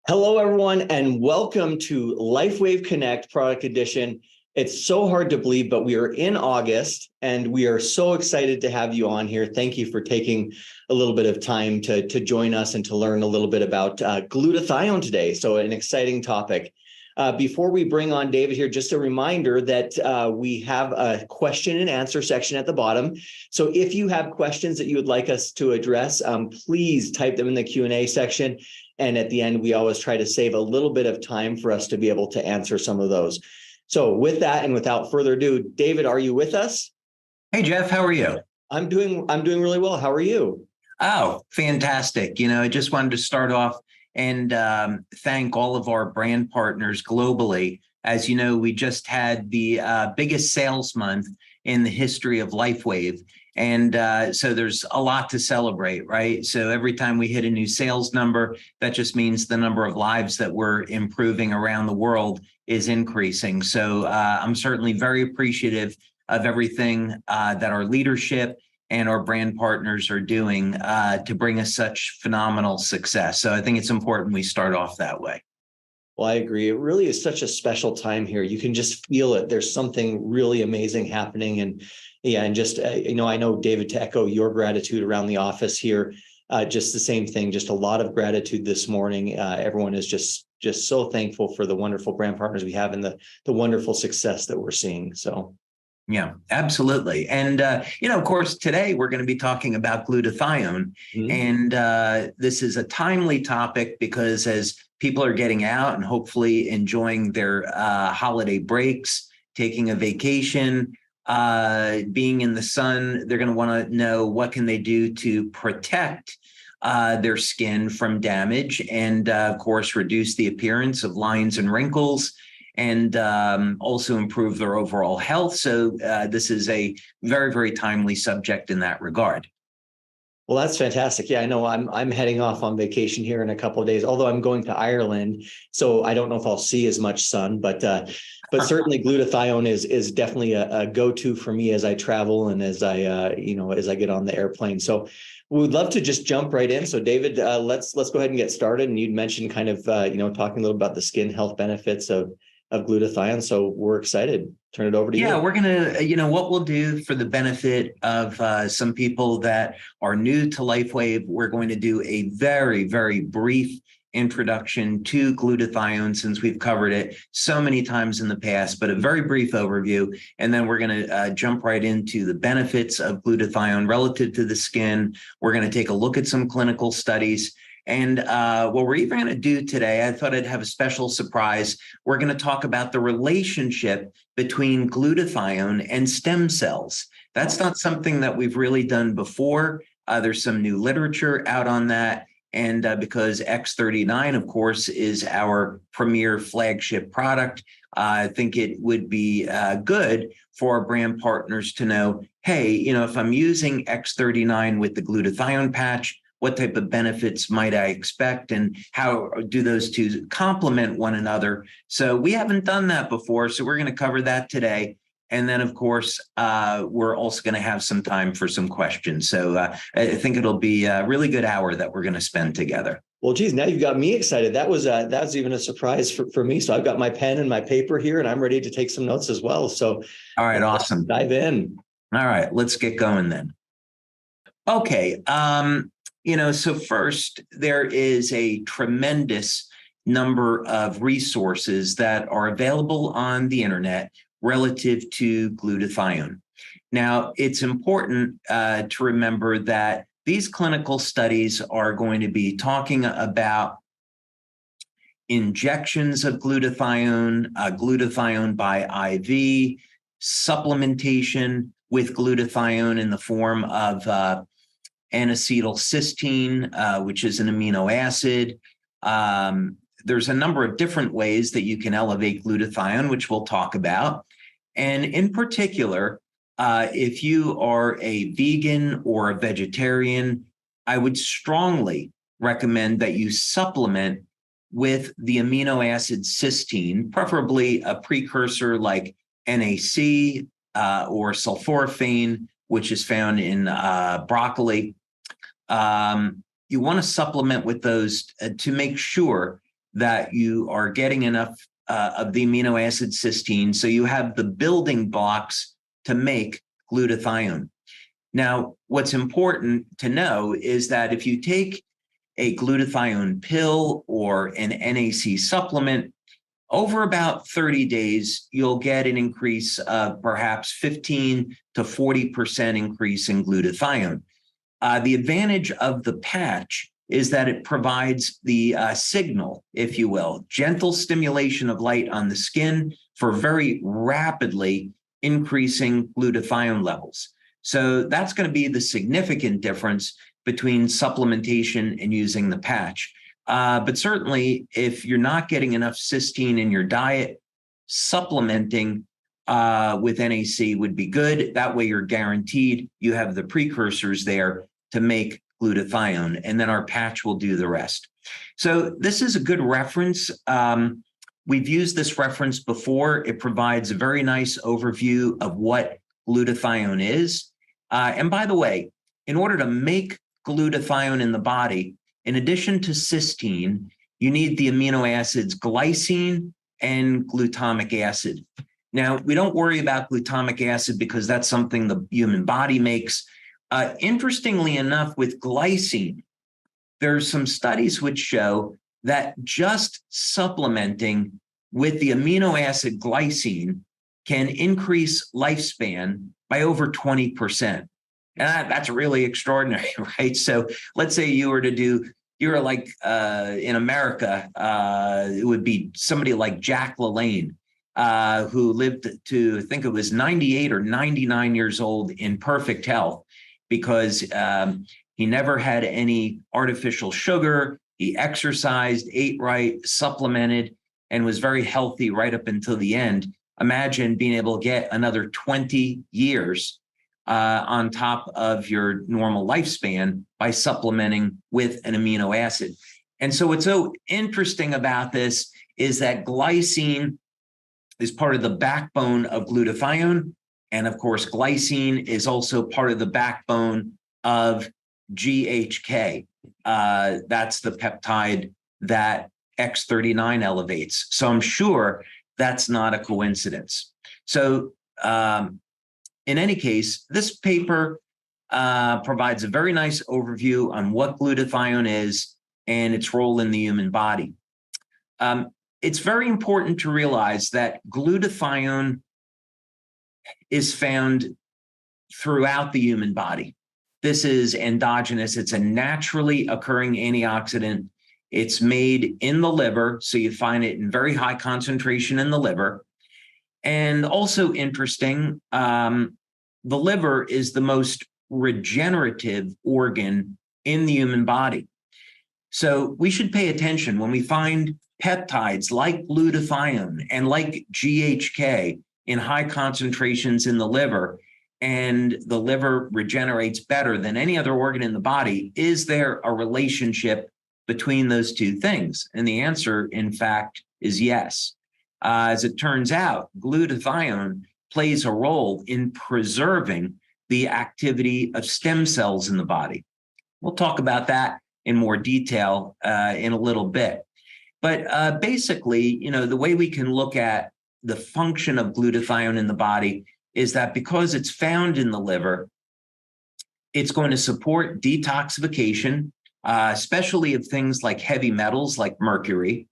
Hello, everyone, and welcome to LifeWave Connect Product Edition. It's so hard to believe, but we are in August, and we are so excited to have you on here. Thank you for taking a little bit of time to join us and to learn a little bit about glutathione today. So an exciting topic. Before we bring on David here, just a reminder that we have a question and answer section at the bottom. So if you have questions that you would like us to address, please type them in the Q&A section. And at the end, we always try to save a little bit of time for us to be able to answer some of those. So with that, and without further ado, David, are you with us? Hey, Jeff, how are you? I'm doing really well. How are you? Oh, fantastic. I just wanted to start off and thank all of our brand partners globally. As you know, we just had the biggest sales month in the history of LifeWave. And so there's a lot to celebrate, right? So every time we hit a new sales number, that just means the number of lives that we're improving around the world is increasing. So I'm certainly very appreciative of everything that our leadership and our brand partners are doing to bring us such phenomenal success. So I think it's important we start off that way. Well, I agree. It really is such a special time here. You can just feel it. There's something really amazing happening. And yeah, and just, I know, David, to echo your gratitude around the office here, just the same thing, just a lot of gratitude this morning. Everyone is just so thankful for the wonderful brand partners we have and the wonderful success that we're seeing. So. Yeah, absolutely. And, of course, today we're going to be talking about glutathione. Mm-hmm. And this is a timely topic because as people are getting out and hopefully enjoying their holiday breaks, taking a vacation, being in the sun, they're going to want to know what can they do to protect their skin from damage and, of course, reduce the appearance of lines and wrinkles and also improve their overall health. So this is a very, very timely subject in that regard. Well, that's fantastic. Yeah, I know I'm heading off on vacation here in a couple of days, although I'm going to Ireland. So I don't know if I'll see as much sun, but certainly glutathione is definitely a go-to for me as I travel and as I get on the airplane. So we would love to just jump right in. So David, let's go ahead and get started. And you'd mentioned kind of talking a little about the skin health benefits of glutathione. So we're excited. Turn it over to you. Yeah, we're going to, what we'll do for the benefit of some people that are new to LifeWave, we're going to do a very, very brief introduction to glutathione since we've covered it so many times in the past, but a very brief overview. And then we're going to jump right into the benefits of glutathione relative to the skin. We're going to take a look at some clinical studies. And what we're even going to do today, I thought I'd have a special surprise. We're going to talk about the relationship between glutathione and stem cells. That's not something that we've really done before. There's some new literature out on that. And because X39, of course, is our premier flagship product, I think it would be good for our brand partners to know, hey, if I'm using X39 with the glutathione patch, what type of benefits might I expect and how do those two complement one another? So we haven't done that before. So we're going to cover that today. And then, of course, we're also going to have some time for some questions. So I think it'll be a really good hour that we're going to spend together. Well, geez, now you've got me excited. That was even a surprise for me. So I've got my pen and my paper here and I'm ready to take some notes as well. So all right, awesome. Dive in. All right, let's get going then. Okay. So first, there is a tremendous number of resources that are available on the internet relative to glutathione. Now, it's important to remember that these clinical studies are going to be talking about injections of glutathione, glutathione by IV, supplementation with glutathione in the form of N-acetylcysteine, which is an amino acid. There's a number of different ways that you can elevate glutathione, which we'll talk about. And in particular, if you are a vegan or a vegetarian, I would strongly recommend that you supplement with the amino acid cysteine, preferably a precursor like NAC or sulforaphane, which is found in broccoli. You want to supplement with those to make sure that you are getting enough of the amino acid cysteine, so you have the building blocks to make glutathione. Now, what's important to know is that if you take a glutathione pill or an NAC supplement, over about 30 days, you'll get an increase of perhaps 15 to 40% increase in glutathione. The advantage of the patch is that it provides the signal, if you will, gentle stimulation of light on the skin for very rapidly increasing glutathione levels. So that's going to be the significant difference between supplementation and using the patch. But certainly, if you're not getting enough cysteine in your diet, supplementing with NAC would be good. That way, you're guaranteed you have the precursors there to make glutathione, and then our patch will do the rest. So this is a good reference. We've used this reference before. It provides a very nice overview of what glutathione is. And by the way, in order to make glutathione in the body, in addition to cysteine, you need the amino acids glycine and glutamic acid. Now, we don't worry about glutamic acid because that's something the human body makes. Interestingly enough, with glycine, there's some studies which show that just supplementing with the amino acid glycine can increase lifespan by over 20%. And that's really extraordinary, right? So let's say you're like in America, it would be somebody like Jack LaLanne, who lived to, I think it was 98 or 99 years old in perfect health because he never had any artificial sugar. He exercised, ate right, supplemented, and was very healthy right up until the end. Imagine being able to get another 20 years on top of your normal lifespan by supplementing with an amino acid. And so what's so interesting about this is that glycine is part of the backbone of glutathione. And of course, glycine is also part of the backbone of GHK. That's the peptide that X39 elevates. So I'm sure that's not a coincidence. So in any case, this paper provides a very nice overview on what glutathione is and its role in the human body. It's very important to realize that glutathione is found throughout the human body. This is endogenous. It's a naturally occurring antioxidant. It's made in the liver, so you find it in very high concentration in the liver. And also interesting, the liver is the most regenerative organ in the human body. So we should pay attention when we find peptides like glutathione and like GHK in high concentrations in the liver, and the liver regenerates better than any other organ in the body. Is there a relationship between those two things? And the answer, in fact, is yes. As it turns out, glutathione plays a role in preserving the activity of stem cells in the body. We'll talk about that in more detail in a little bit. But basically, the way we can look at the function of glutathione in the body is that because it's found in the liver, it's going to support detoxification, especially of things like heavy metals like mercury.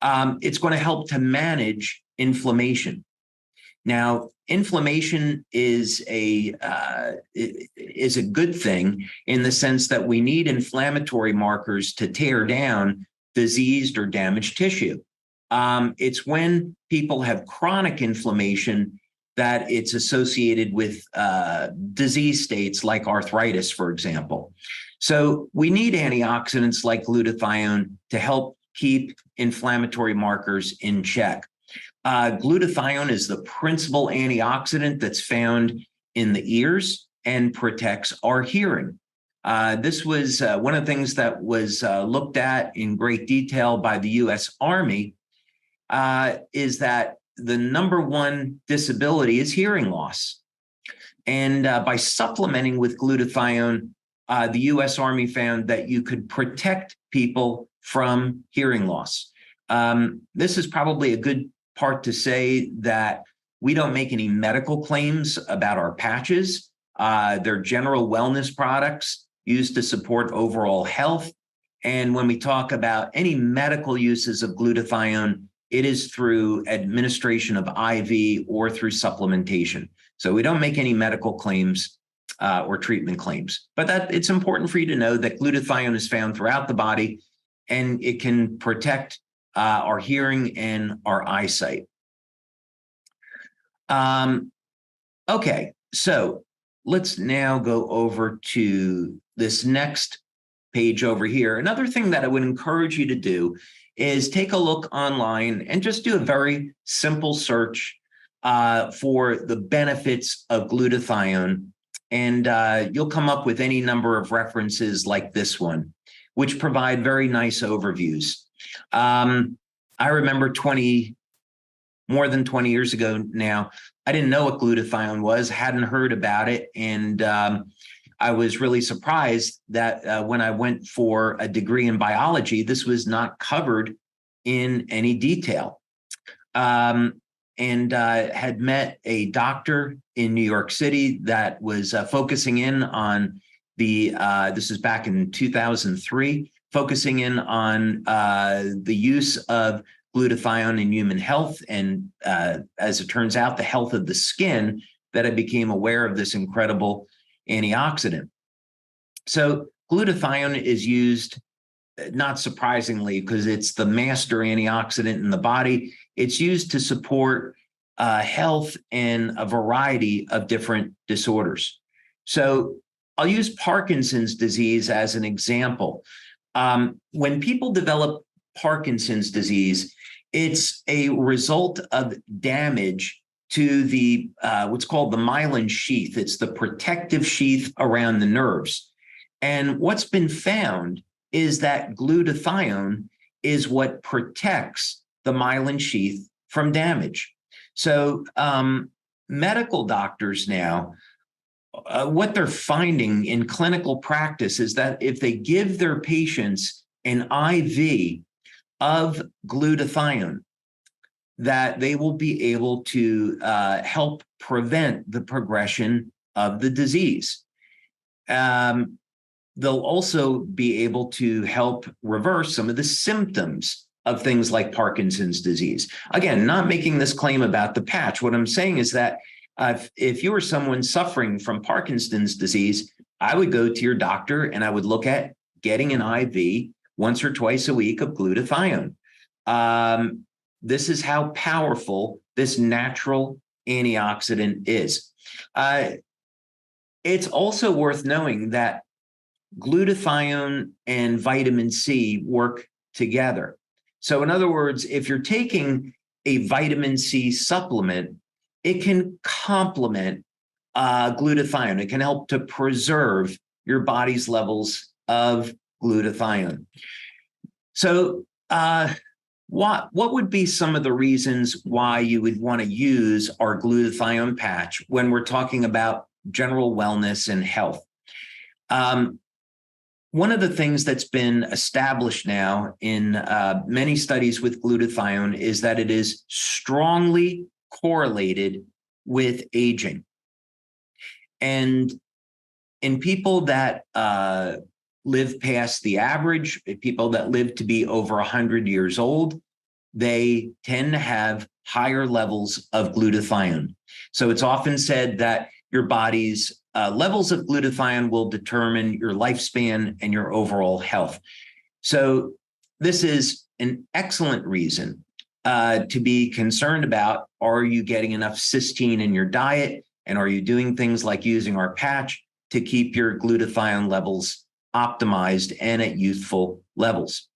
It's going to help to manage inflammation. Now, inflammation is a good thing in the sense that we need inflammatory markers to tear down diseased or damaged tissue. It's when people have chronic inflammation that it's associated with disease states like arthritis, for example. So we need antioxidants like glutathione to help keep inflammatory markers in check. Glutathione is the principal antioxidant that's found in the ears and protects our hearing. This was one of the things that was looked at in great detail by the U.S. Army, is that the number one disability is hearing loss. And by supplementing with glutathione, the U.S. Army found that you could protect people from hearing loss. This is probably a good part to say that we don't make any medical claims about our patches. They're general wellness products used to support overall health. And when we talk about any medical uses of glutathione, it is through administration of IV or through supplementation. So we don't make any medical claims or treatment claims. But that it's important for you to know that glutathione is found throughout the body, and it can protect our hearing and our eyesight. Okay, so let's now go over to this next page over here. Another thing that I would encourage you to do is take a look online and just do a very simple search for the benefits of glutathione. And you'll come up with any number of references like this one, which provide very nice overviews. I remember more than 20 years ago now, I didn't know what glutathione was, hadn't heard about it. And I was really surprised that when I went for a degree in biology, this was not covered in any detail. And had met a doctor in New York City that was focusing in on this is back in 2003, focusing in on the use of glutathione in human health. And as it turns out, the health of the skin, that I became aware of this incredible antioxidant. So glutathione is used, not surprisingly, because it's the master antioxidant in the body. It's used to support health in a variety of different disorders. So I'll use Parkinson's disease as an example. When people develop Parkinson's disease, it's a result of damage to the what's called the myelin sheath. It's the protective sheath around the nerves. And what's been found is that glutathione is what protects the myelin sheath from damage. So medical doctors now, what they're finding in clinical practice is that if they give their patients an IV of glutathione, that they will be able to help prevent the progression of the disease. They'll also be able to help reverse some of the symptoms of things like Parkinson's disease. Again, not making this claim about the patch. What I'm saying is that if you were someone suffering from Parkinson's disease, I would go to your doctor and I would look at getting an IV once or twice a week of glutathione. This is how powerful this natural antioxidant is. It's also worth knowing that glutathione and vitamin C work together. So in other words, if you're taking a vitamin C supplement, it can complement glutathione. It can help to preserve your body's levels of glutathione. So what would be some of the reasons why you would want to use our glutathione patch when we're talking about general wellness and health? One of the things that's been established now in many studies with glutathione is that it is strongly correlated with aging. And in people that live past the average, people that live to be over 100 years old, they tend to have higher levels of glutathione. So it's often said that your body's levels of glutathione will determine your lifespan and your overall health. So this is an excellent reason to be concerned about, are you getting enough cysteine in your diet? And are you doing things like using our patch to keep your glutathione levels optimized and at youthful levels?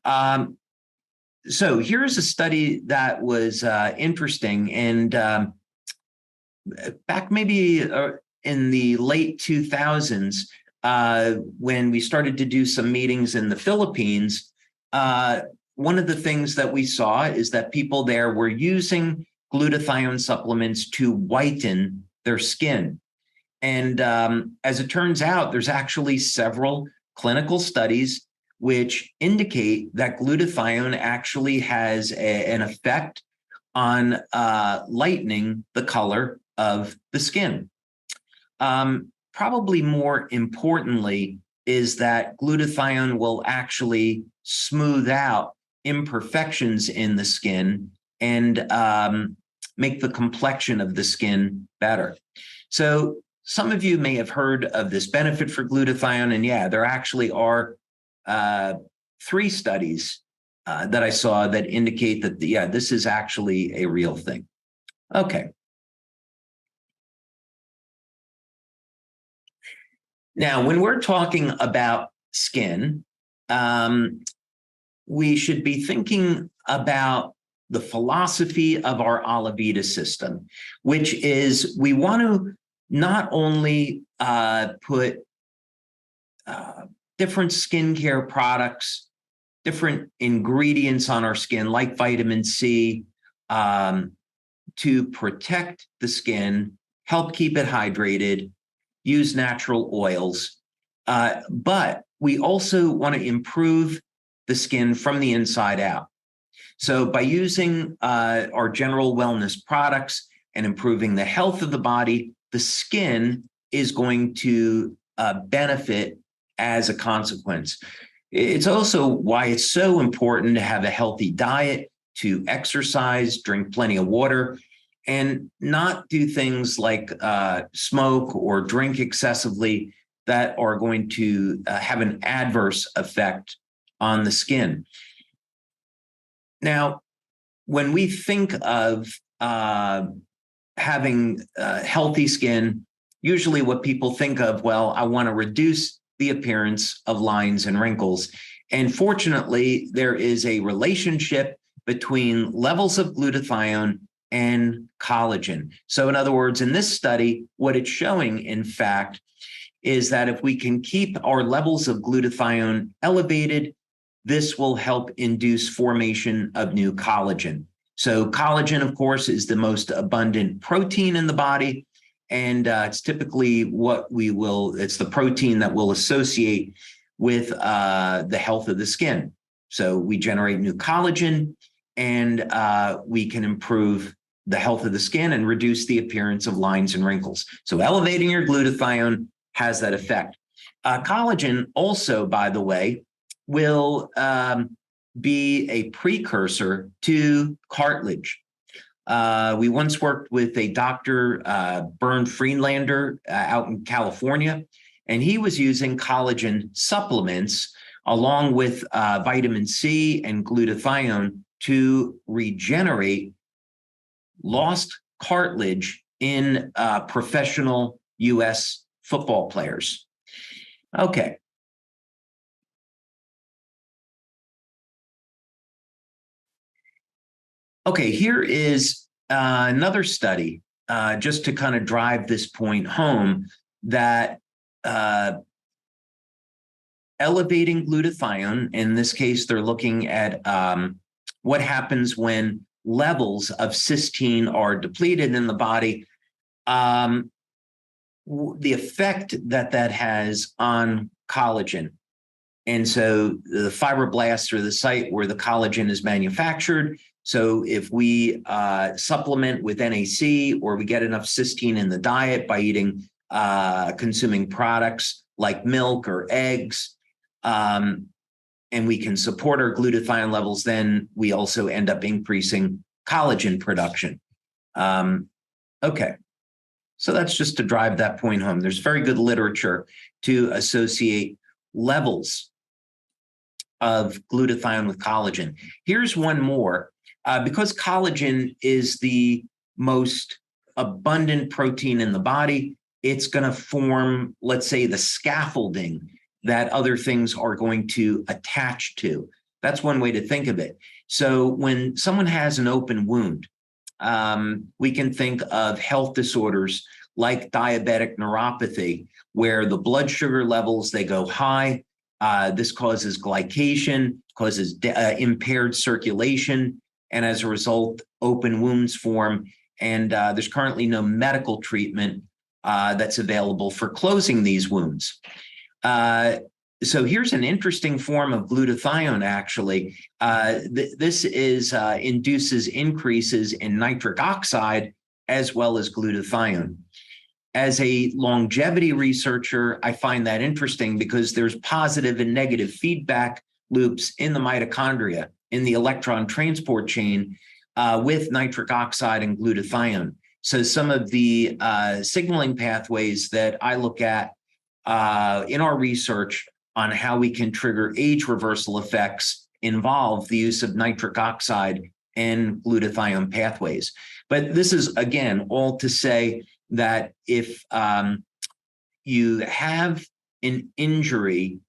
So here's a study that was interesting. And back maybe in the late 2000s, when we started to do some meetings in the Philippines, one of the things that we saw is that people there were using glutathione supplements to whiten their skin. And as it turns out, there's actually several clinical studies which indicate that glutathione actually has an effect on lightening the color of the skin. Probably more importantly is that glutathione will actually smooth out imperfections in the skin and make the complexion of the skin better. So some of you may have heard of this benefit for glutathione, and yeah, there actually are 3 studies that I saw that indicate that, yeah, this is actually a real thing. Okay. Now, when we're talking about skin, we should be thinking about the philosophy of our Alavita system, which is we want to not only put different skincare products, different ingredients on our skin, like vitamin C, to protect the skin, help keep it hydrated, use natural oils, but we also want to improve the skin from the inside out. So by using our general wellness products and improving the health of the body, the skin is going to benefit as a consequence. It's also why it's so important to have a healthy diet, to exercise, drink plenty of water, and not do things like smoke or drink excessively that are going to have an adverse effect on the skin. Now, when we think of having healthy skin, usually what people think of, well, I want to reduce the appearance of lines and wrinkles. And fortunately, there is a relationship between levels of glutathione and collagen. So in other words, in this study, what it's showing, in fact, is that if we can keep our levels of glutathione elevated, this will help induce formation of new collagen. So collagen, of course, is the most abundant protein in the body. And it's typically it's the protein that will associate with the health of the skin. So we generate new collagen, and we can improve the health of the skin and reduce the appearance of lines and wrinkles. So elevating your glutathione has that effect. Collagen also, by the way, will be a precursor to cartilage. We once worked with a Dr. Bernd Friedlander out in California, and he was using collagen supplements along with vitamin C and glutathione to regenerate lost cartilage in professional U.S. football players. Okay. Okay, here is another study just to kind of drive this point home that elevating glutathione, in this case, they're looking at what happens when levels of cysteine are depleted in the body, the effect that that has on collagen. And so the fibroblasts are the site where the collagen is manufactured. So if we supplement with NAC, or we get enough cysteine in the diet by eating, consuming products like milk or eggs, and we can support our glutathione levels, then we also end up increasing collagen production. Okay, so that's just to drive that point home. There's very good literature to associate levels of glutathione with collagen. Here's one more. Because collagen is the most abundant protein in the body, it's going to form, let's say, the scaffolding that other things are going to attach to. That's one way to think of it. So when someone has an open wound, we can think of health disorders like diabetic neuropathy, where the blood sugar levels, they go high. This causes glycation, causes impaired circulation, and as a result, open wounds form. And there's currently no medical treatment that's available for closing these wounds. So here's an interesting form of glutathione, actually. This induces increases in nitric oxide as well as glutathione. As a longevity researcher, I find that interesting because there's positive and negative feedback loops in the mitochondria, in the electron transport chain, with nitric oxide and glutathione. So some of the signaling pathways that I look at in our research on how we can trigger age reversal effects involve the use of nitric oxide and glutathione pathways. But this is, again, all to say that if you have an injury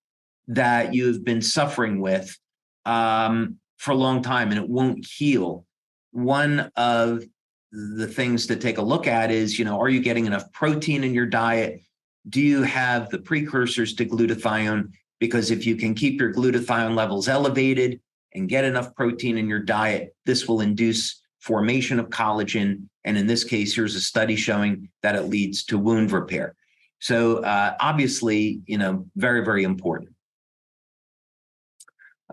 that you've been suffering with for a long time and it won't heal, one of the things to take a look at is, are you getting enough protein in your diet? Do you have the precursors to glutathione? Because if you can keep your glutathione levels elevated and get enough protein in your diet, this will induce formation of collagen. And in this case, here's a study showing that it leads to wound repair. So obviously, very, very important.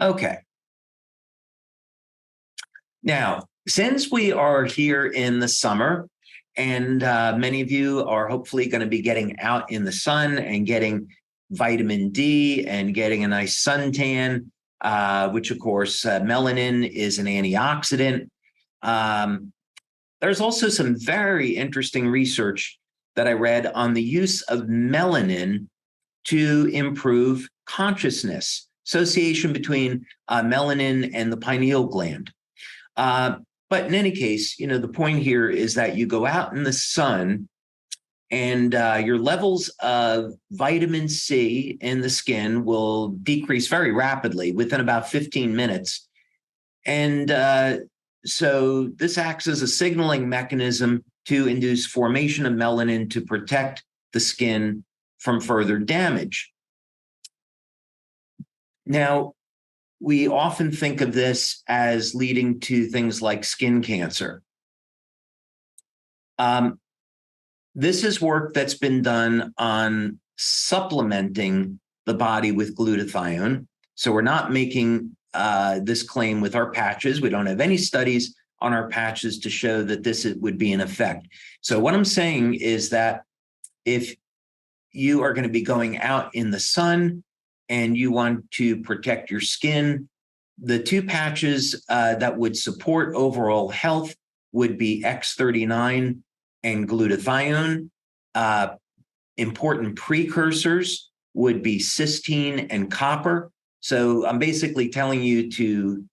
Okay. Now, since we are here in the summer, and many of you are hopefully going to be getting out in the sun and getting vitamin D and getting a nice suntan, which of course, melanin is an antioxidant. There's also some very interesting research that I read on the use of melanin to improve consciousness, association between melanin and the pineal gland. But in any case, the point here is that you go out in the sun and your levels of vitamin C in the skin will decrease very rapidly within about 15 minutes. And so this acts as a signaling mechanism to induce formation of melanin to protect the skin from further damage. Now, we often think of this as leading to things like skin cancer. This is work that's been done on supplementing the body with glutathione. So we're not making this claim with our patches. We don't have any studies on our patches to show that this would be an effect. So what I'm saying is that if you are going to be going out in the sun and you want to protect your skin, the two patches that would support overall health would be X39 and glutathione. Important precursors would be cysteine and copper. So I'm basically telling you to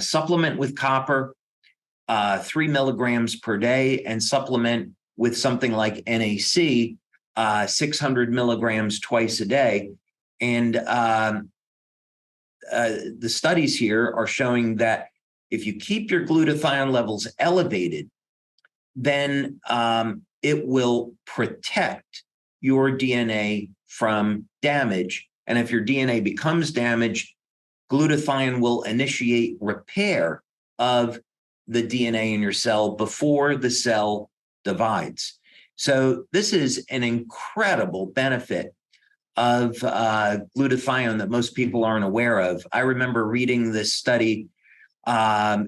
supplement with copper 3 milligrams per day and supplement with something like NAC 600 milligrams twice a day. And the studies here are showing that if you keep your glutathione levels elevated, then it will protect your DNA from damage. And if your DNA becomes damaged, glutathione will initiate repair of the DNA in your cell before the cell divides. So this is an incredible benefit of glutathione that most people aren't aware of. I remember reading this study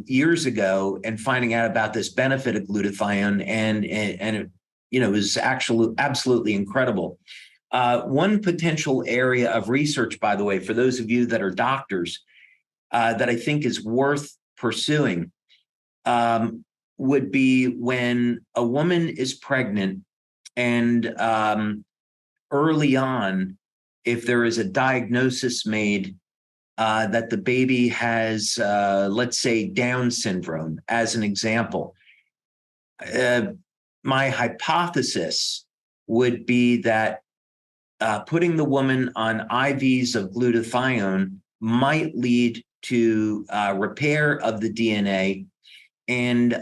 years ago and finding out about this benefit of glutathione, and it was actually absolutely incredible. One potential area of research, by the way, for those of you that are doctors, that I think is worth pursuing would be when a woman is pregnant and early on, if there is a diagnosis made that the baby has, let's say, Down syndrome, as an example, my hypothesis would be that putting the woman on IVs of glutathione might lead to repair of the DNA and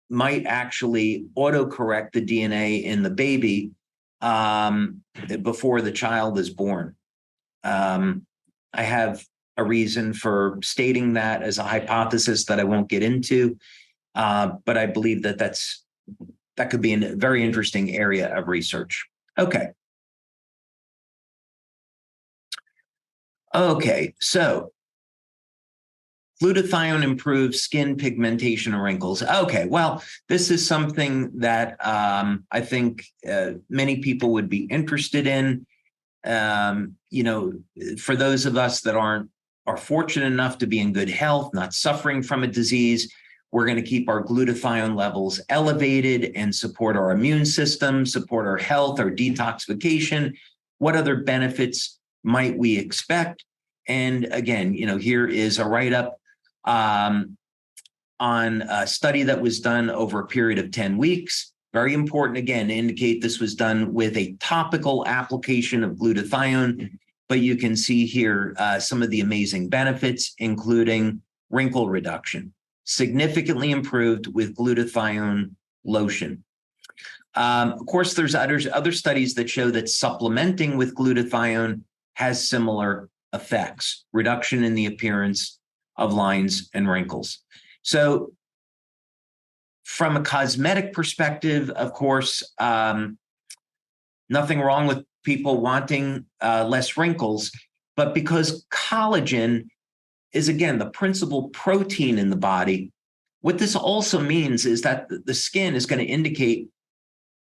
might actually autocorrect the DNA in the baby before the child is born. I have a reason for stating that as a hypothesis that I won't get into, but I believe that that could be a very interesting area of research. Okay. Okay, so glutathione improves skin pigmentation and wrinkles. Okay, well, this is something that I think many people would be interested in. For those of us that are fortunate enough to be in good health, not suffering from a disease, we're going to keep our glutathione levels elevated and support our immune system, support our health, our detoxification. What other benefits might we expect? And again, here is a write-up on a study that was done over a period of 10 weeks. Very important, again, to indicate this was done with a topical application of glutathione, but you can see here some of the amazing benefits, including wrinkle reduction, significantly improved with glutathione lotion. Of course, there's other studies that show that supplementing with glutathione has similar effects, reduction in the appearance of lines and wrinkles. So from a cosmetic perspective, of course, nothing wrong with people wanting less wrinkles, but because collagen is, again, the principal protein in the body, what this also means is that the skin is going to indicate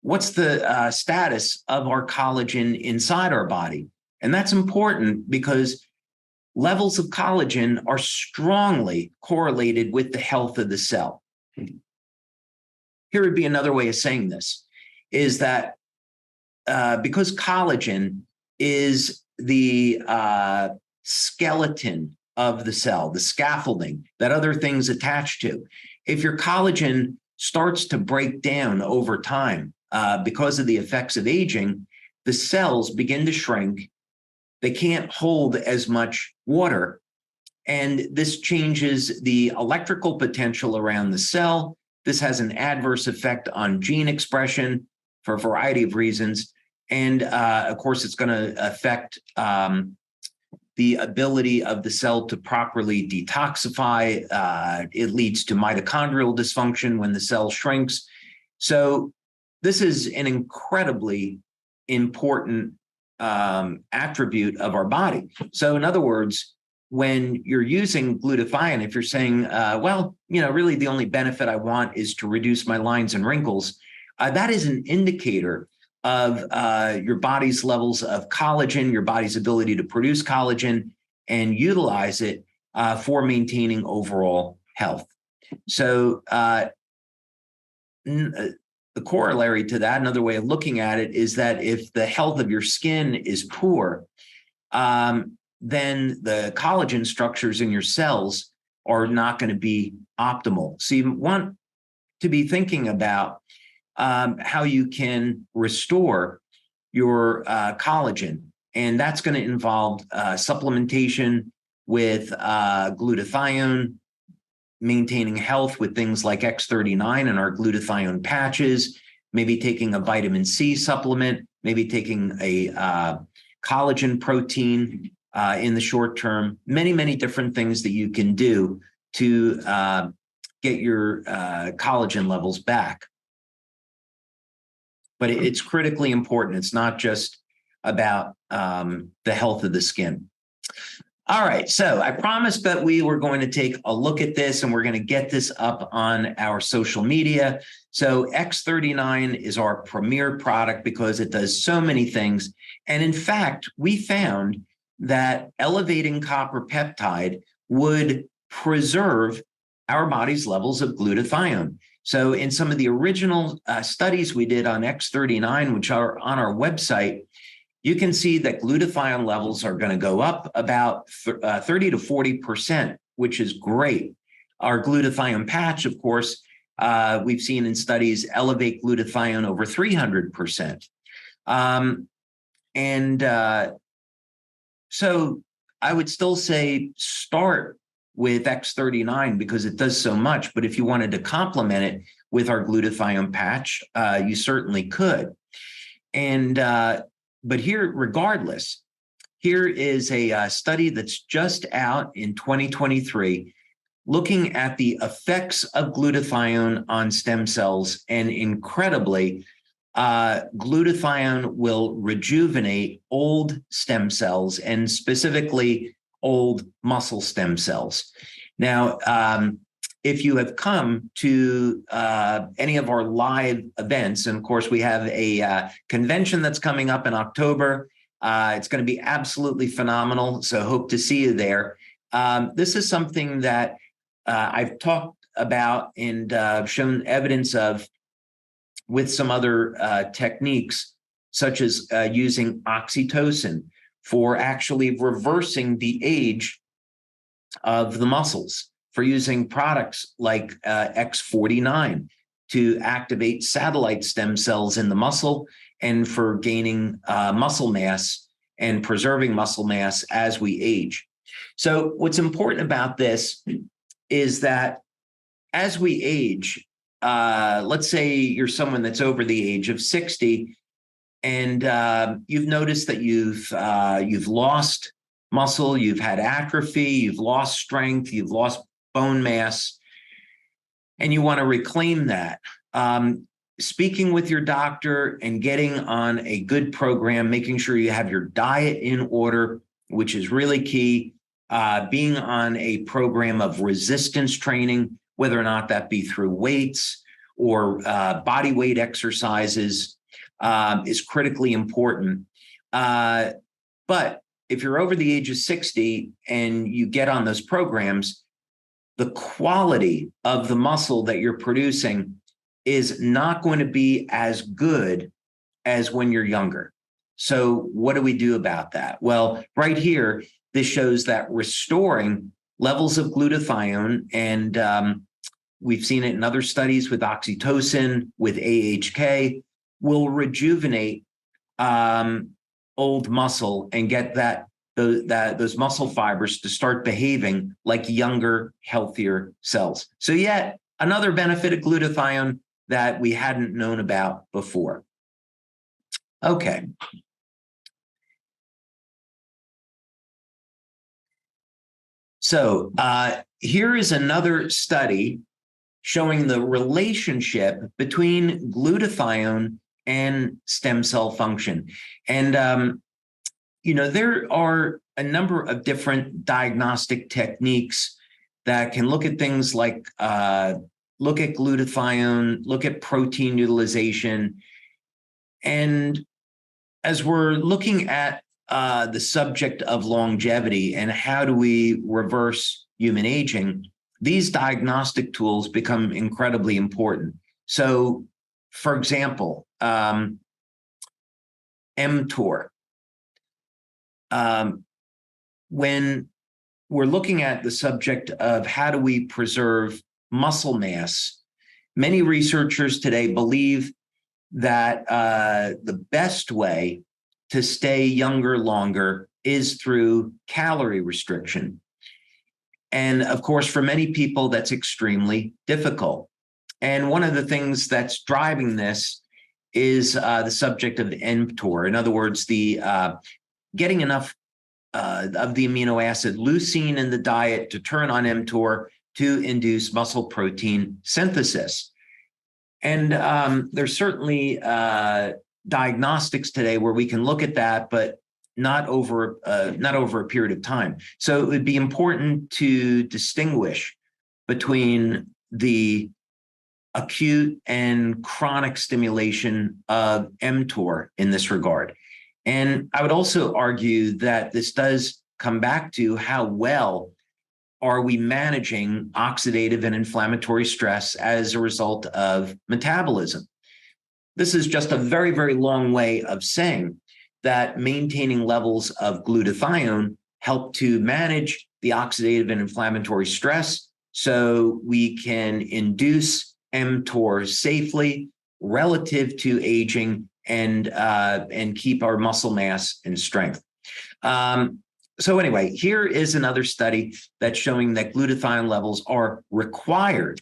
what's the status of our collagen inside our body. And that's important because levels of collagen are strongly correlated with the health of the cell. Here would be another way of saying this, is that because collagen is the skeleton of the cell, the scaffolding that other things attach to, if your collagen starts to break down over time because of the effects of aging, the cells begin to shrink. They can't hold as much water. And this changes the electrical potential around the cell. This has an adverse effect on gene expression for a variety of reasons. And of course, it's going to affect the ability of the cell to properly detoxify. It leads to mitochondrial dysfunction when the cell shrinks. So this is an incredibly important attribute of our body. So in other words, when you're using glutathione, if you're saying, really the only benefit I want is to reduce my lines and wrinkles, that is an indicator of your body's levels of collagen, your body's ability to produce collagen and utilize it for maintaining overall health. So the corollary to that, another way of looking at it, is that if the health of your skin is poor, then the collagen structures in your cells are not going to be optimal. So you want to be thinking about how you can restore your collagen. And that's going to involve supplementation with glutathione, maintaining health with things like X39 and our glutathione patches, maybe taking a vitamin C supplement, maybe taking a collagen protein in the short term, many different things that you can do to get your collagen levels back. But it's critically important. It's not just about the health of the skin. All right, so I promised that we were going to take a look at this and we're going to get this up on our social media. So X39 is our premier product because it does so many things. And in fact, we found that elevating copper peptide would preserve our body's levels of glutathione. So in some of the original studies we did on X39, which are on our website, you can see that glutathione levels are going to go up about 30 to 40%, which is great. Our glutathione patch, of course, we've seen in studies elevate glutathione over 300%. So I would still say start with X39 because it does so much. But if you wanted to complement it with our glutathione patch, you certainly could. But here, regardless, here is a study that's just out in 2023 looking at the effects of glutathione on stem cells. And incredibly, glutathione will rejuvenate old stem cells and specifically old muscle stem cells. Now, if you have come to any of our live events, and of course we have a convention that's coming up in October, it's going to be absolutely phenomenal. So hope to see you there. This is something that I've talked about and shown evidence of with some other techniques, such as using oxytocin for actually reversing the age of the muscles, for using products like X49 to activate satellite stem cells in the muscle, and for gaining muscle mass and preserving muscle mass as we age. So what's important about this is that as we age, let's say you're someone that's over the age of 60, and you've noticed that you've lost muscle, you've had atrophy, you've lost strength, you've lost bone mass, and you want to reclaim that. Speaking with your doctor and getting on a good program, making sure you have your diet in order, which is really key. Being on a program of resistance training, whether or not that be through weights or body weight exercises, is critically important. But if you're over the age of 60 and you get on those programs, the quality of the muscle that you're producing is not going to be as good as when you're younger. So what do we do about that? Well, right here, this shows that restoring levels of glutathione, and we've seen it in other studies with oxytocin, with AHK, will rejuvenate old muscle and get those muscle fibers to start behaving like younger, healthier cells. So yet another benefit of glutathione that we hadn't known about before. Okay. So here is another study showing the relationship between glutathione and stem cell function. And, there are a number of different diagnostic techniques that can look at things like look at glutathione, look at protein utilization. And as we're looking at the subject of longevity and how do we reverse human aging, these diagnostic tools become incredibly important. So, for example, mTOR. When we're looking at the subject of how do we preserve muscle mass, many researchers today believe that the best way to stay younger longer is through calorie restriction. And of course, for many people, that's extremely difficult. And one of the things that's driving this is the subject of mTOR. In other words, the getting enough of the amino acid leucine in the diet to turn on mTOR to induce muscle protein synthesis. And there's certainly diagnostics today where we can look at that, but not over a period of time. So it would be important to distinguish between the acute and chronic stimulation of mTOR in this regard. And I would also argue that this does come back to how well are we managing oxidative and inflammatory stress as a result of metabolism. This is just a very, very long way of saying that maintaining levels of glutathione help to manage the oxidative and inflammatory stress so we can induce mTOR safely relative to aging and keep our muscle mass and strength. So anyway, here is another study that's showing that glutathione levels are required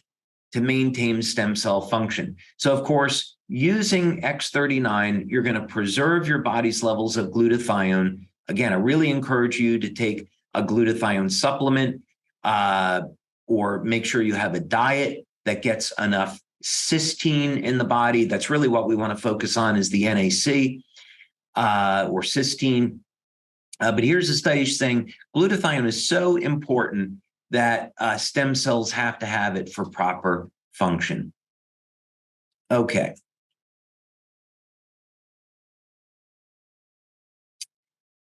to maintain stem cell function. So of course, using X39, you're going to preserve your body's levels of glutathione. Again, I really encourage you to take a glutathione supplement or make sure you have a diet that gets enough cysteine in the body. That's really what we want to focus on, is the NAC or cysteine. But here's a study saying glutathione is so important that stem cells have to have it for proper function. Okay.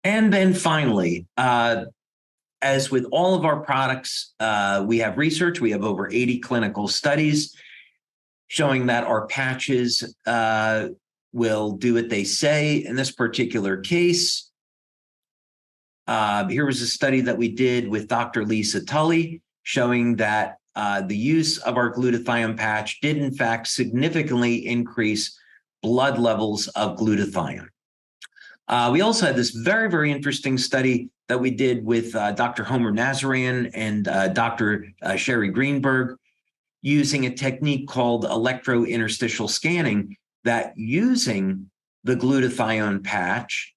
And then finally, as with all of our products, we have research. We have over 80 clinical studies showing that our patches will do what they say. In this particular case, here was a study that we did with Dr. Lisa Tully showing that the use of our glutathione patch did in fact significantly increase blood levels of glutathione. We also had this very, very interesting study that we did with Dr. Homer Nazarian and Dr. Sherry Greenberg using a technique called electrointerstitial scanning that using the glutathione patch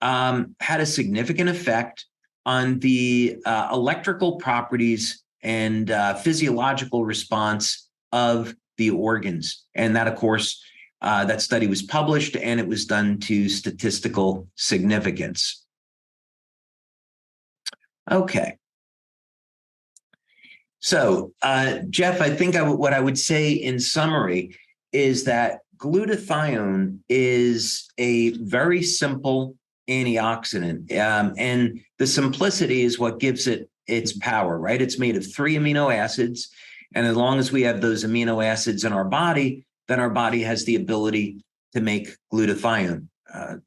had a significant effect on the electrical properties and physiological response of the organs. And that, of course, that study was published and it was done to statistical significance. Okay. So, Jeff, I think what I would say in summary is that glutathione is a very simple antioxidant. And the simplicity is what gives it its power, right? It's made of 3 amino acids. And as long as we have those amino acids in our body, then our body has the ability to make glutathione.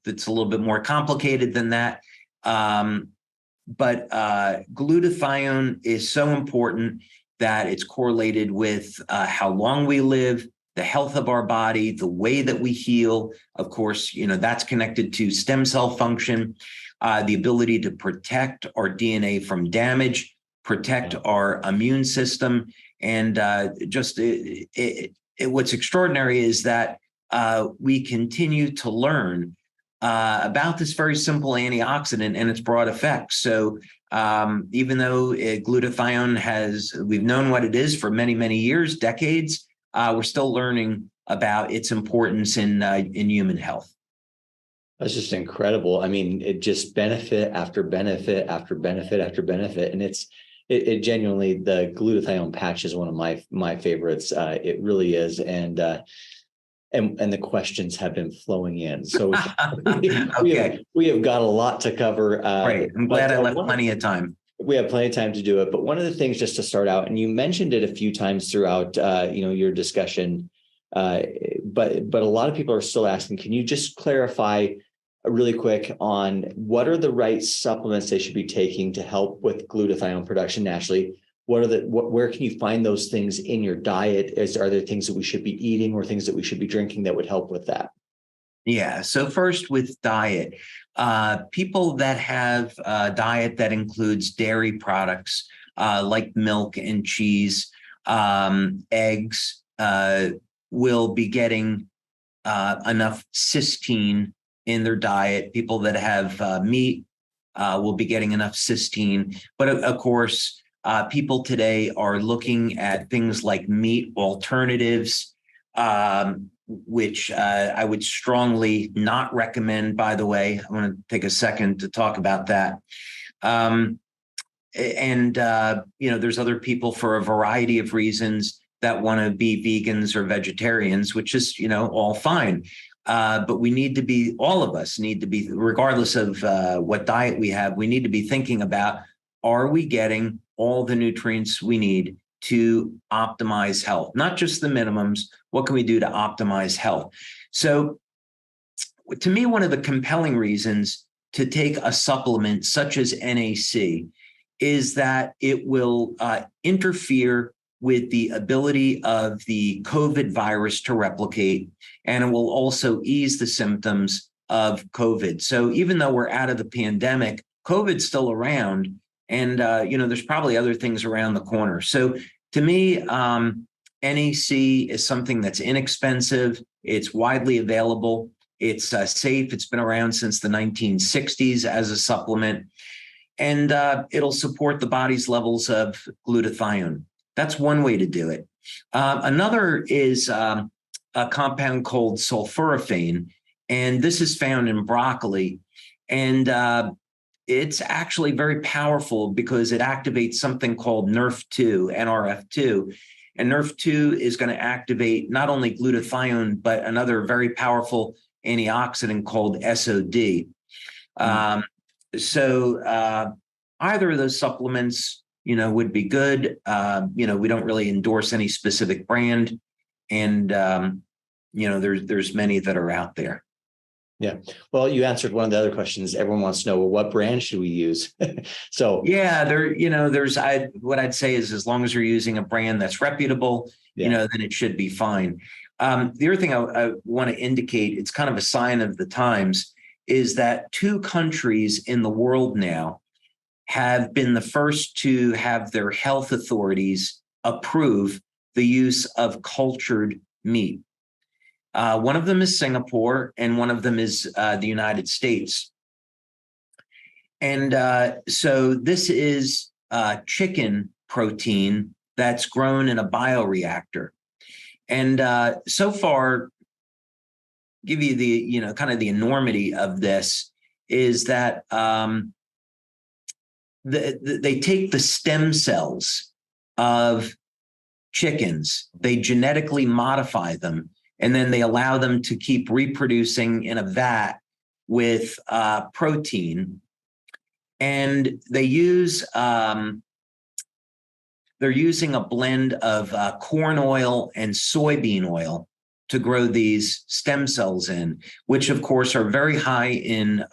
It's a little bit more complicated than that. But glutathione is so important that it's correlated with how long we live, the health of our body, the way that we heal. Of course, that's connected to stem cell function, the ability to protect our DNA from damage, protect our immune system. And what's extraordinary is that we continue to learn about this very simple antioxidant and its broad effects. So even though glutathione we've known what it is for many, many years, decades, we're still learning about its importance in human health. That's just incredible. I mean, it just benefit after benefit after benefit after benefit. And it genuinely, the glutathione patch is one of my favorites. It really is. And the questions have been flowing in. So Okay. we have got a lot to cover. Right. I'm glad I left plenty of time. We have plenty of time to do it. But one of the things just to start out, and you mentioned it a few times throughout your discussion, but a lot of people are still asking, can you just clarify really quick on what are the right supplements they should be taking to help with glutathione production naturally? Where can you find those things in your diet? Are there things that we should be eating or things that we should be drinking that would help with that? Yeah. So first with diet, people that have a diet that includes dairy products like milk and cheese, eggs, will be getting enough cysteine in their diet. People that have meat will be getting enough cysteine. But of course, people today are looking at things like meat alternatives, which I would strongly not recommend, by the way. I want to take a second to talk about that. There's other people for a variety of reasons that want to be vegans or vegetarians, which is, all fine. But all of us need to be, regardless of what diet we have, we need to be thinking about, are we getting all the nutrients we need to optimize health? Not just the minimums. What can we do to optimize health? So to me, one of the compelling reasons to take a supplement such as NAC is that it will interfere with the ability of the COVID virus to replicate, and it will also ease the symptoms of COVID. So even though we're out of the pandemic, COVID's still around, and there's probably other things around the corner. So to me, NAC is something that's inexpensive. It's widely available. It's safe. It's been around since the 1960s as a supplement, and it'll support the body's levels of glutathione. That's one way to do it. Another is a compound called sulforaphane, and this is found in broccoli. And it's actually very powerful because it activates something called NRF2, NRF2. And NRF2 is going to activate not only glutathione, but another very powerful antioxidant called SOD. So either of those supplements, would be good. We don't really endorse any specific brand. And, there's many that are out there. Yeah. Well, you answered one of the other questions. Everyone wants to know, well, what brand should we use? So yeah, what I'd say is as long as you're using a brand that's reputable, then it should be fine. The other thing I want to indicate, it's kind of a sign of the times, is that 2 countries in the world now have been the first to have their health authorities approve the use of cultured meat. One of them is Singapore, and one of them is the United States. And so this is chicken protein that's grown in a bioreactor. And so far, give you the, kind of the enormity of this is that they take the stem cells of chickens, they genetically modify them, and then they allow them to keep reproducing in a vat with protein. And they use, they're using a blend of corn oil and soybean oil to grow these stem cells in, which of course are very high in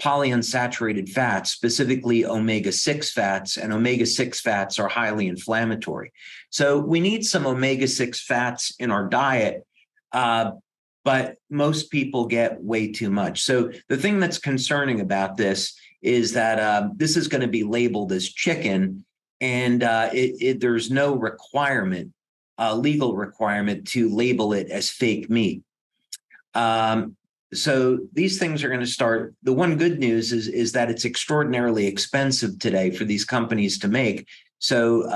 polyunsaturated fats, specifically omega-6 fats, and omega-6 fats are highly inflammatory. So we need some omega-6 fats in our diet, but most people get way too much. So the thing that's concerning about this is that this is going to be labeled as chicken, and there's no requirement, legal requirement to label it as fake meat. So these things are going to start. The one good news is that it's extraordinarily expensive today for these companies to make. So,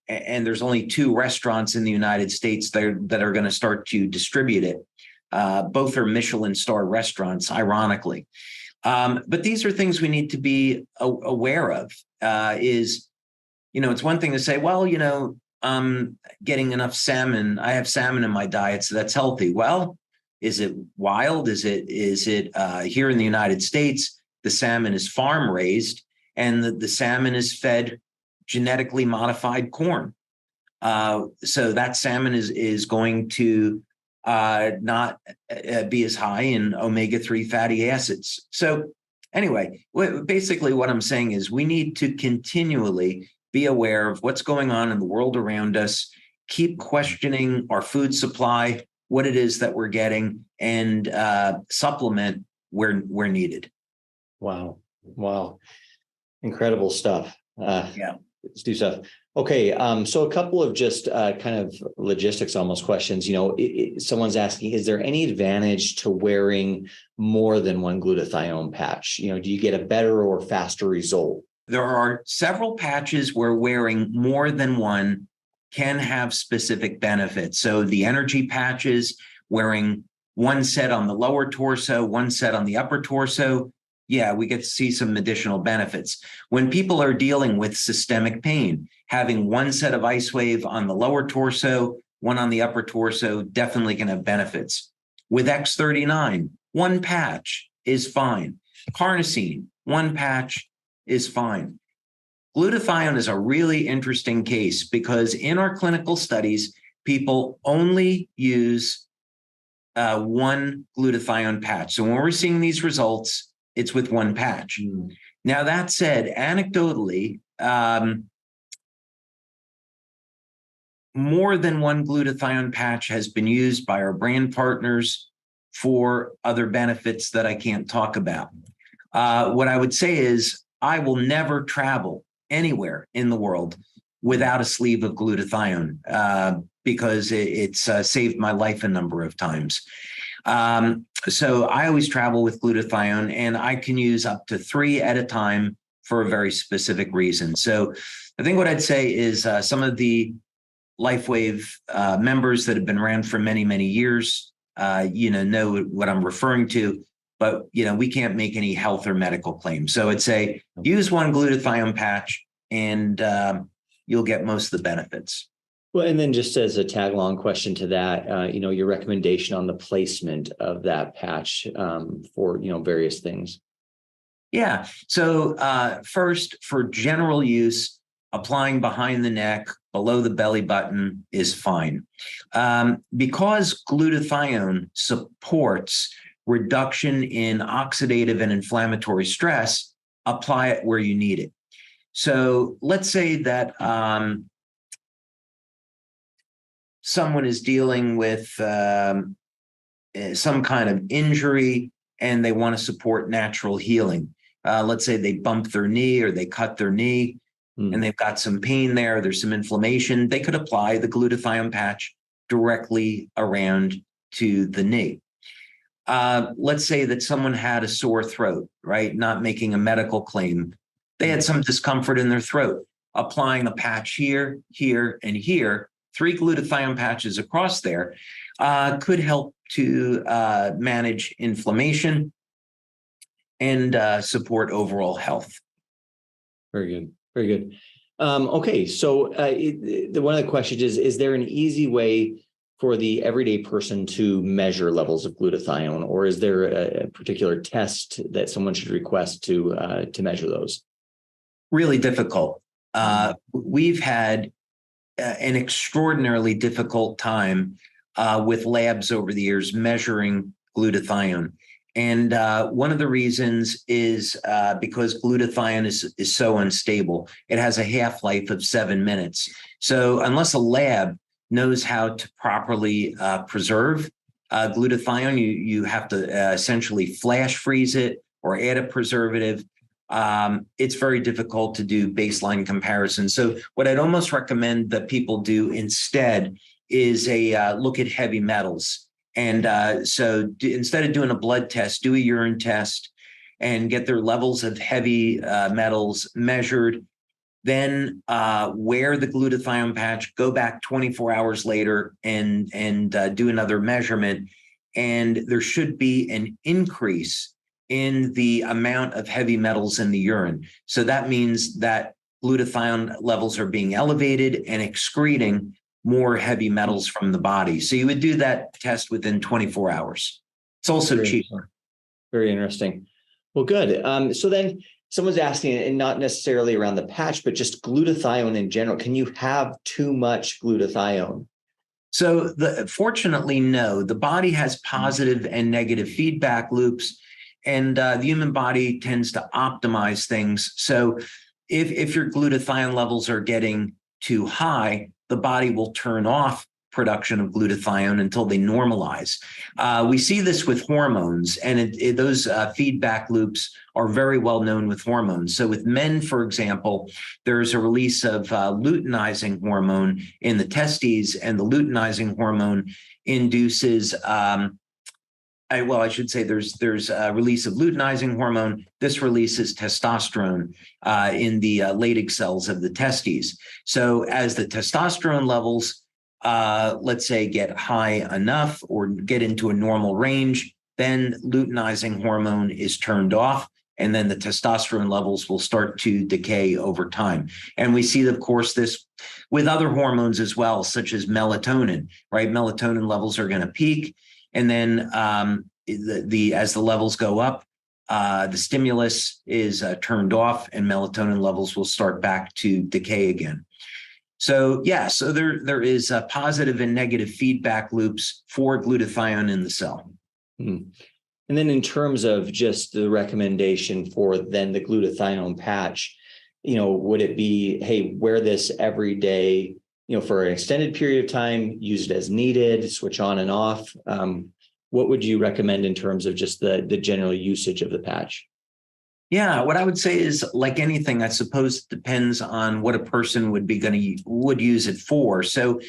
and there's only 2 restaurants in the United States that are going to start to distribute it. Both are Michelin star restaurants, ironically. But these are things we need to be aware of. It's one thing to say, well, I'm getting enough salmon. I have salmon in my diet, so that's healthy. Well, is it wild? Is it here in the United States, the salmon is farm raised and the salmon is fed genetically modified corn. So that salmon is going to not be as high in omega-3 fatty acids. So anyway, basically what I'm saying is we need to continually be aware of what's going on in the world around us, keep questioning our food supply, what it is that we're getting, and supplement where needed. Wow. Incredible stuff. Yeah. Let's do stuff. Okay. So a couple of just kind of logistics almost questions. Someone's asking, is there any advantage to wearing more than one glutathione patch? Do you get a better or faster result? There are several patches where wearing more than one can have specific benefits. So the energy patches, wearing one set on the lower torso, one set on the upper torso, yeah, we get to see some additional benefits. When people are dealing with systemic pain, having one set of LifeWave on the lower torso, one on the upper torso, definitely can have benefits. With X39, one patch is fine. Carnosine, one patch is fine. Glutathione is a really interesting case because in our clinical studies, people only use one glutathione patch. So when we're seeing these results, it's with one patch. Now, that said, anecdotally, more than one glutathione patch has been used by our brand partners for other benefits that I can't talk about. What I would say is I will never travel anywhere in the world without a sleeve of glutathione because it's saved my life a number of times. So I always travel with glutathione, and I can use up to 3 at a time for a very specific reason. So I think what I'd say is some of the LifeWave members that have been around for many, many years, know what I'm referring to. but we can't make any health or medical claims. So I'd say use one glutathione patch and you'll get most of the benefits. Well, and then just as a tag along question to that, your recommendation on the placement of that patch for, various things. Yeah. So first, for general use, applying behind the neck, below the belly button is fine. Because glutathione supports reduction in oxidative and inflammatory stress, apply it where you need it. So let's say that someone is dealing with some kind of injury and they want to support natural healing. Let's say they bump their knee or they cut their knee and they've got some pain there. There's some inflammation. They could apply the glutathione patch directly around to the knee. Let's say that someone had a sore throat, right? Not making a medical claim. They had some discomfort in their throat. Applying a patch here, here, and here, 3 glutathione patches across there could help to manage inflammation and support overall health. Very good. Very good. Okay. So one of the questions is there an easy way for the everyday person to measure levels of glutathione, or is there a particular test that someone should request to measure those? Really difficult. We've had an extraordinarily difficult time with labs over the years measuring glutathione. And one of the reasons is because glutathione is so unstable. It has a half-life of 7 minutes. So unless a lab knows how to properly preserve glutathione, you have to essentially flash freeze it or add a preservative. It's very difficult to do baseline comparisons. So what I'd almost recommend that people do instead is a look at heavy metals. And so instead of doing a blood test, do a urine test and get their levels of heavy metals measured. Then wear the glutathione patch, go back 24 hours later and do another measurement. And there should be an increase in the amount of heavy metals in the urine. So that means that glutathione levels are being elevated and excreting more heavy metals from the body. So you would do that test within 24 hours. It's also cheaper. Very interesting. Well, good. So then someone's asking, and not necessarily around the patch, but just glutathione in general. Can you have too much glutathione? So fortunately, no. The body has positive and negative feedback loops, and the human body tends to optimize things. So if your glutathione levels are getting too high, the body will turn off production of glutathione until they normalize. We see this with hormones, and those feedback loops are very well known with hormones. So with men, for example, there's a release of luteinizing hormone in the testes, and the luteinizing hormone induces I should say there's a release of luteinizing hormone. This releases testosterone in the Leydig cells of the testes. So as the testosterone levels, let's say, get high enough or get into a normal range, then luteinizing hormone is turned off, and then the testosterone levels will start to decay over time. And we see, of course, this with other hormones as well, such as melatonin, right? Melatonin levels are going to peak. And then as the levels go up, the stimulus is turned off and melatonin levels will start back to decay again. So so there is positive and negative feedback loops for glutathione in the cell. And then in terms of just the recommendation for then the glutathione patch, would it be, hey, wear this every day, for an extended period of time, use it as needed, switch on and off? What would you recommend in terms of just the general usage of the patch? Yeah, what I would say is, like anything, I suppose it depends on what a person would use it for. So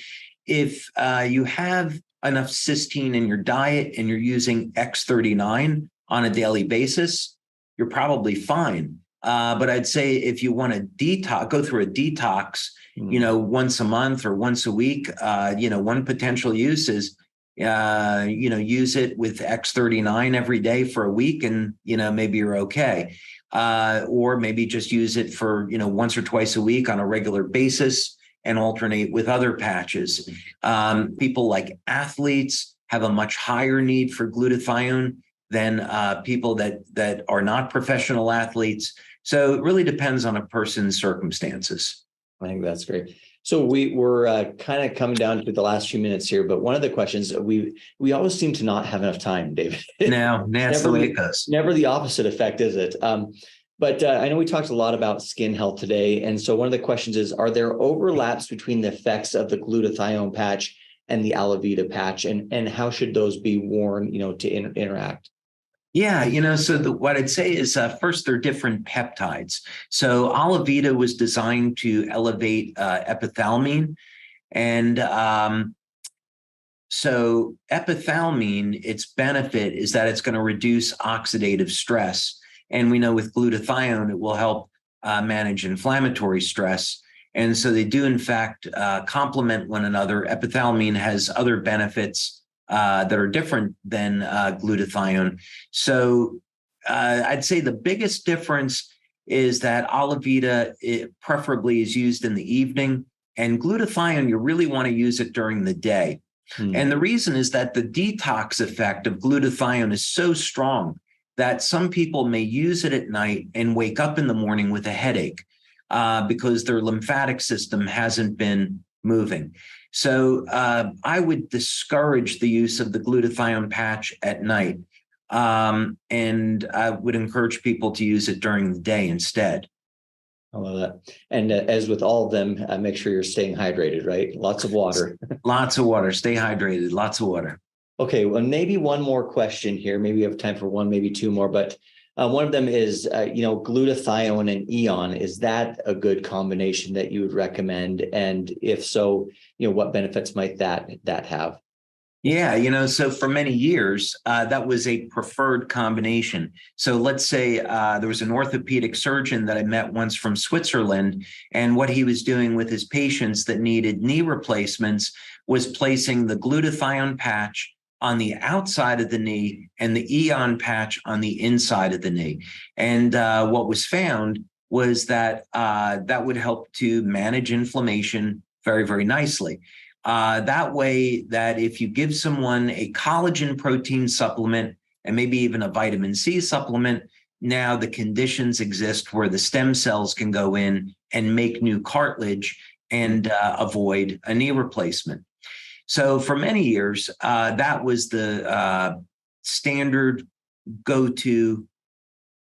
if you have enough cysteine in your diet and you're using X39 on a daily basis, you're probably fine. But I'd say if you want to go through a detox, once a month or once a week, one potential use is use it with X39 every day for a week and, maybe you're okay. Or maybe just use it for, once or twice a week on a regular basis and alternate with other patches. People like athletes have a much higher need for glutathione than people that are not professional athletes. So it really depends on a person's circumstances. I think that's great. So we're kind of coming down to the last few minutes here, but one of the questions we always seem to not have enough time, David. No, that's the way it goes. Never the opposite effect, is it? But I know we talked a lot about skin health today. And so one of the questions is, are there overlaps between the effects of the glutathione patch and the Alavita patch? And how should those be worn, to interact? Yeah, so what I'd say is first, they're different peptides. So Alavita was designed to elevate epithalamine. And so epithalamine, its benefit is that it's going to reduce oxidative stress. And we know with glutathione, it will help manage inflammatory stress. And so they do, in fact, complement one another. Epithalamine has other benefits that are different than glutathione. So I'd say the biggest difference is that Alavita preferably is used in the evening, and glutathione, you really want to use it during the day. And the reason is that the detox effect of glutathione is so strong that some people may use it at night and wake up in the morning with a headache because their lymphatic system hasn't been moving. So I would discourage the use of the glutathione patch at night. And I would encourage people to use it during the day instead. I love that. And as with all of them, make sure you're staying hydrated, right? Lots of water. Lots of water. Stay hydrated. Lots of water. Okay, well, maybe one more question here. Maybe we have time for one, maybe two more, but one of them is, glutathione and Eon. Is that a good combination that you would recommend? And if so, what benefits might that have? Yeah, so for many years, that was a preferred combination. So let's say there was an orthopedic surgeon that I met once from Switzerland, and what he was doing with his patients that needed knee replacements was placing the glutathione patch on the outside of the knee and the Eon patch on the inside of the knee. And what was found was that that would help to manage inflammation very, very nicely. That way that if you give someone a collagen protein supplement and maybe even a vitamin C supplement, now the conditions exist where the stem cells can go in and make new cartilage and avoid a knee replacement. So for many years, that was the standard go-to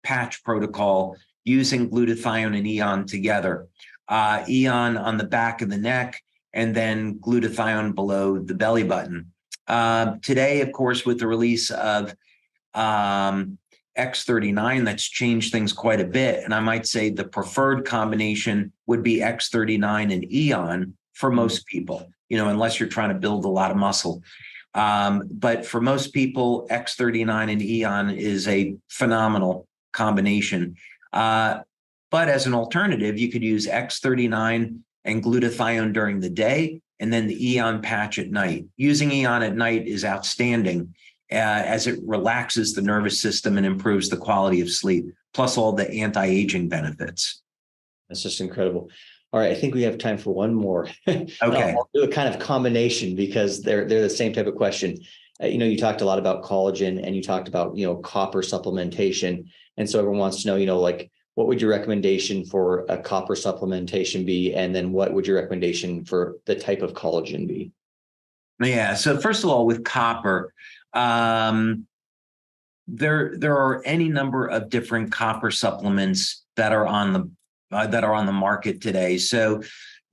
patch protocol using glutathione and Eon together. Eon on the back of the neck, and then glutathione below the belly button. Today, of course, with the release of X39, that's changed things quite a bit. And I might say the preferred combination would be X39 and Eon for most people, unless you're trying to build a lot of muscle. But for most people, X39 and Eon is a phenomenal combination. But as an alternative, you could use X39 and glutathione during the day, and then the Eon patch at night. Using Eon at night is outstanding as it relaxes the nervous system and improves the quality of sleep, plus all the anti-aging benefits. That's just incredible. All right, I think we have time for one more. Okay. I'll do a kind of combination because they're the same type of question. You talked a lot about collagen and you talked about, copper supplementation. And so everyone wants to know, what would your recommendation for a copper supplementation be? And then what would your recommendation for the type of collagen be? Yeah. So first of all, with copper, there are any number of different copper supplements that are on the market today. So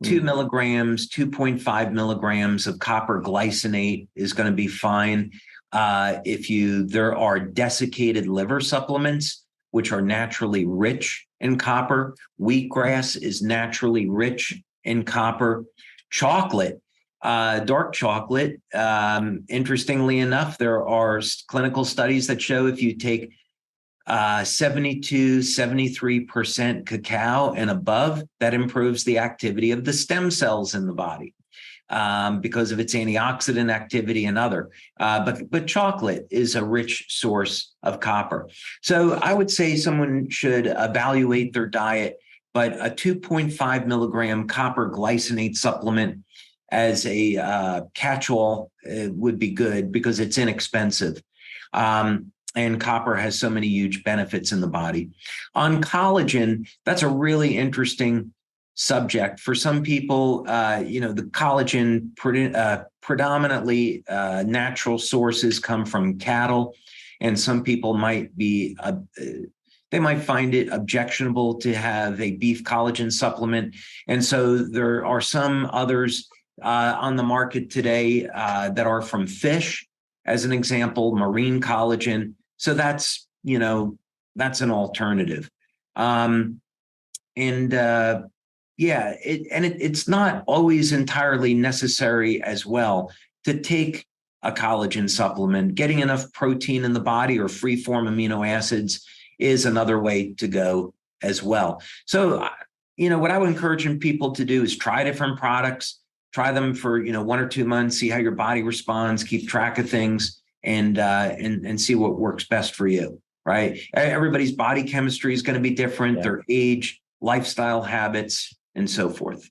2 milligrams, 2.5 milligrams of copper glycinate is going to be fine. There are desiccated liver supplements, which are naturally rich in copper. Wheatgrass is naturally rich in copper. Chocolate, dark chocolate, interestingly enough, there are clinical studies that show if you take 72, 73% cacao and above, that improves the activity of the stem cells in the body. because of its antioxidant activity and other. But chocolate is a rich source of copper. So I would say someone should evaluate their diet, but a 2.5 milligram copper glycinate supplement as a catch-all would be good because it's inexpensive. And copper has so many huge benefits in the body. On collagen, that's a really interesting subject. For some people, the collagen predominantly natural sources come from cattle, and some people might be they might find it objectionable to have a beef collagen supplement. And so there are some others on the market today that are from fish, as an example, marine collagen. So that's an alternative. It's not always entirely necessary as well to take a collagen supplement. Getting enough protein in the body or free form amino acids is another way to go as well. So, what I would encourage people to do is try different products, try them for, 1 or 2 months, see how your body responds, keep track of things, and see what works best for you, right? Everybody's body chemistry is going to be different, their age, lifestyle habits, and so forth.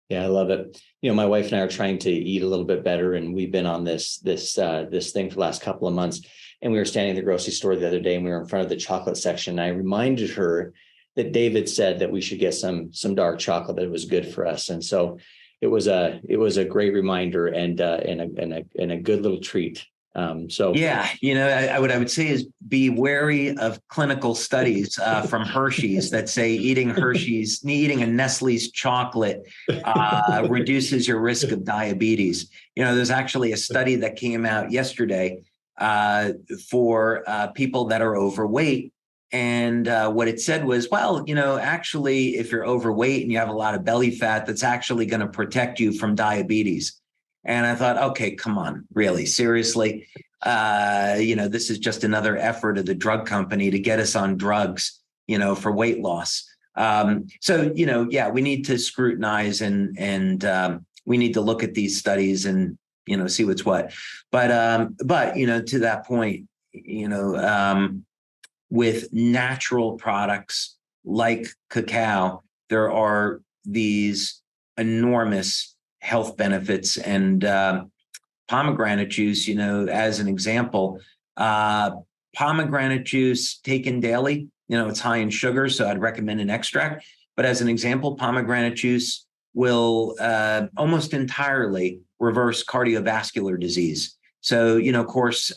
Yeah, I love it. My wife and I are trying to eat a little bit better, and we've been on this thing for the last couple of months. And we were standing at the grocery store the other day, and we were in front of the chocolate section. And I reminded her that David said that we should get some dark chocolate, that it was good for us. And so it was a great reminder and a good little treat. I would say is be wary of clinical studies from Hershey's that say eating a Nestle's chocolate reduces your risk of diabetes. There's actually a study that came out yesterday for people that are overweight. And what it said was, actually, if you're overweight and you have a lot of belly fat, that's actually going to protect you from diabetes. And I thought, okay, come on, really, seriously? This is just another effort of the drug company to get us on drugs, for weight loss. We need to scrutinize and we need to look at these studies and, see what's what. But to that point, with natural products like cacao, there are these enormous health benefits. And pomegranate juice, as an example, pomegranate juice taken daily, it's high in sugar, so I'd recommend an extract. But as an example, pomegranate juice will almost entirely reverse cardiovascular disease. So, of course,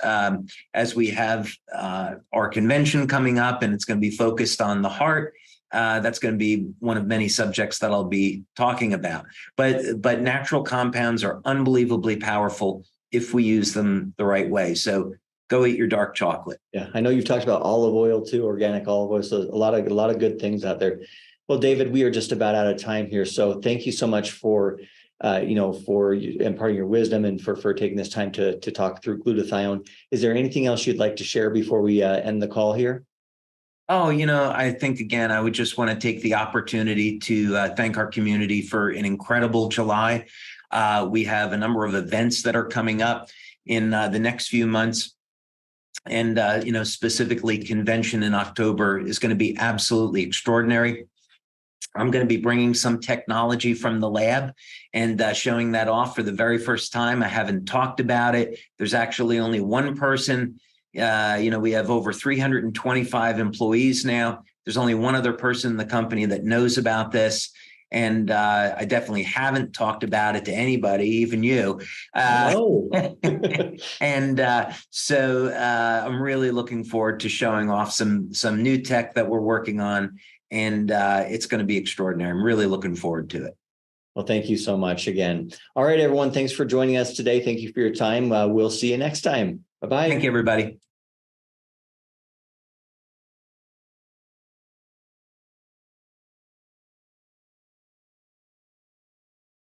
as we have our convention coming up and it's going to be focused on the heart, that's going to be one of many subjects that I'll be talking about. But natural compounds are unbelievably powerful if we use them the right way. So go eat your dark chocolate. Yeah, I know you've talked about olive oil too, organic olive oil. So a lot of good things out there. Well, David, we are just about out of time here. So thank you so much for imparting your wisdom and for taking this time to talk through glutathione. Is there anything else you'd like to share before we end the call here? Oh, I think, again, I would just want to take the opportunity to thank our community for an incredible July. We have a number of events that are coming up in the next few months. And, specifically convention in October is going to be absolutely extraordinary. I'm going to be bringing some technology from the lab and showing that off for the very first time. I haven't talked about it. There's actually only one person. We have over 325 employees now. There's only one other person in the company that knows about this. And I definitely haven't talked about it to anybody, even you. No. So I'm really looking forward to showing off some new tech that we're working on. And it's going to be extraordinary. I'm really looking forward to it. Well, thank you so much again. All right, everyone. Thanks for joining us today. Thank you for your time. We'll see you next time. Bye-bye. Thank you, everybody.